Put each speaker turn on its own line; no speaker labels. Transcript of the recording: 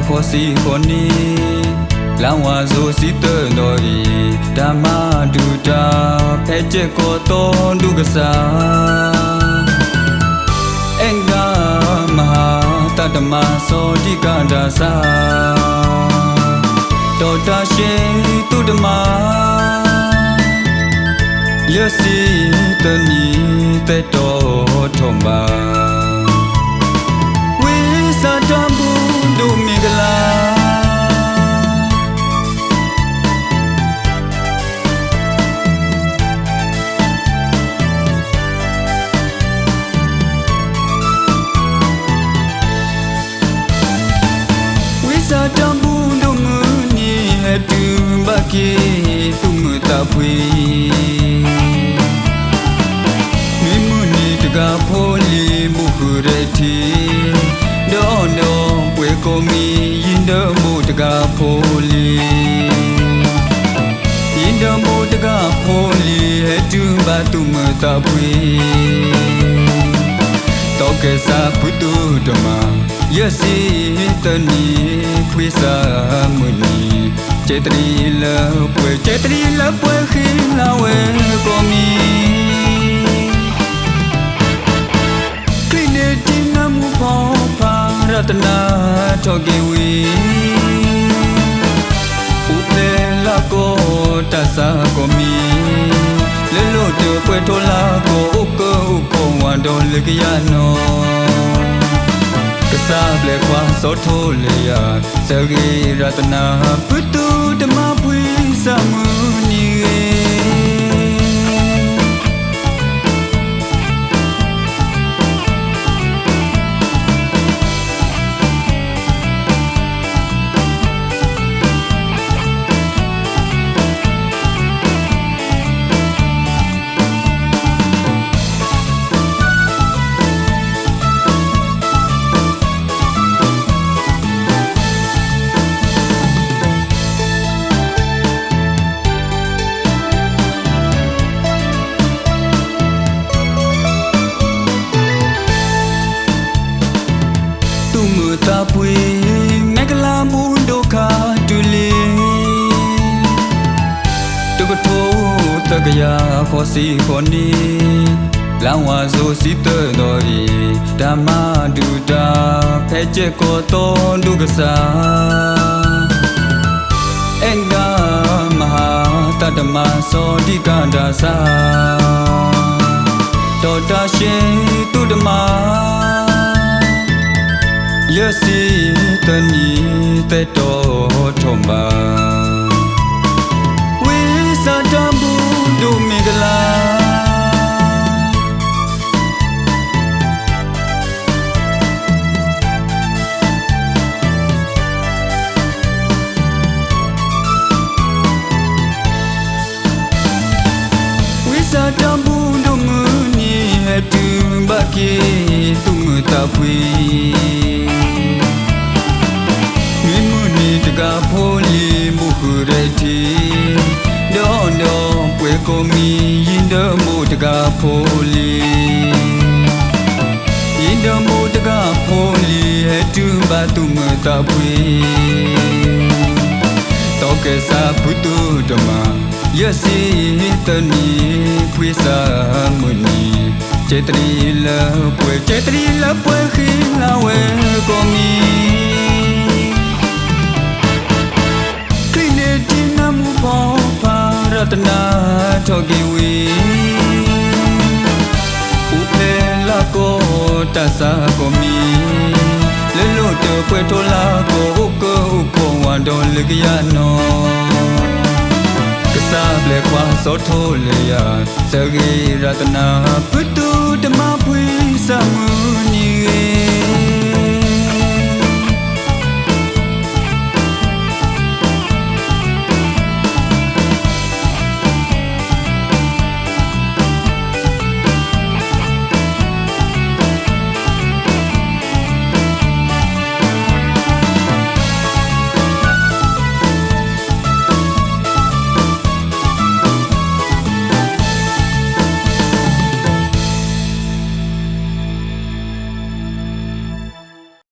ခေါ်စီခေါ်နီလောင်ဝါဆိုစီတတော်ဤဓမ္မဒုတာဖဲချက်ကိုတော်ဒုက္ခစာအင်္ဂမဟာတတမသောတိကဒါစာတော်တာရှိတုဓမ္မယစီတနီတေတော်ထုံပါဝိသတံဘုဒုမင်္ဂလာတံဘူဒုမနီဟတူဘကေသူမတာဖွေမိမူနီတကဖိုလီမုခရတီဒေါ်နောပွေကိုမီရင်ဒမိုတကဖိုလီရင်ဒမိုတကဖိုလီဟတူဘသူမတာဖွေတောကေစာဖုတုဓမ္မယစီတနီခွေစာမနီចេตรีလပွဲចេตรีလပွဲခိလာဝဲကိုမီခလိနေတင်နမူဖောဖာရတနာထောကေဝီဥပေလာကိုတဆာကိုမီလေလို့တပွဲထောလာကိုဥကောဝန်တော်လေကရနောကစားလေခွာစောထိုးလေရစဂေရတနာပုတုဓမ္မပွေစမှုနီတာပွေမကလာမူဒုက္ခတူလီတကထိုးတကရာခေါ်စီခေါ်နီလောင်ဝါဆိုစီတတော်ဤဓမ္မဒုတာဖဲချက်ကိုတော်ဒုက္ခစာအင်္ဂမဟာတတမသောတိကဒါစာတော်တာရှိတုဓမ္မယစီတနီတေတော်ထုံပါဝိသတံဘူဒုမင်္ဂလာဝိသတံဘူဒုမနီဟတူဘကေသူမတာဖွေတကဖိုလီမုခရတီဒေါ်နောပွေကိုမီရင်ဒမိုတကဖိုလီရင်ဒမိုတကဖိုလီဟတူဘသူမတာဖွေတောကေစာဖုတုဓမ္မယစီတနီဖွေစာမနီចេตรีလပွဲចេตรีလပွဲခိလာဝဲကိုမီရတနာထောကေဝီဥပေလာကိုတဆာကိုမီလေလို့တပွဲထောလာကိုဥကောဝန်တော်လေကရနောကစားလေခွာစောထိုးလေရစဂေရတနာပုတုဓမ္မပွေစမှုနီ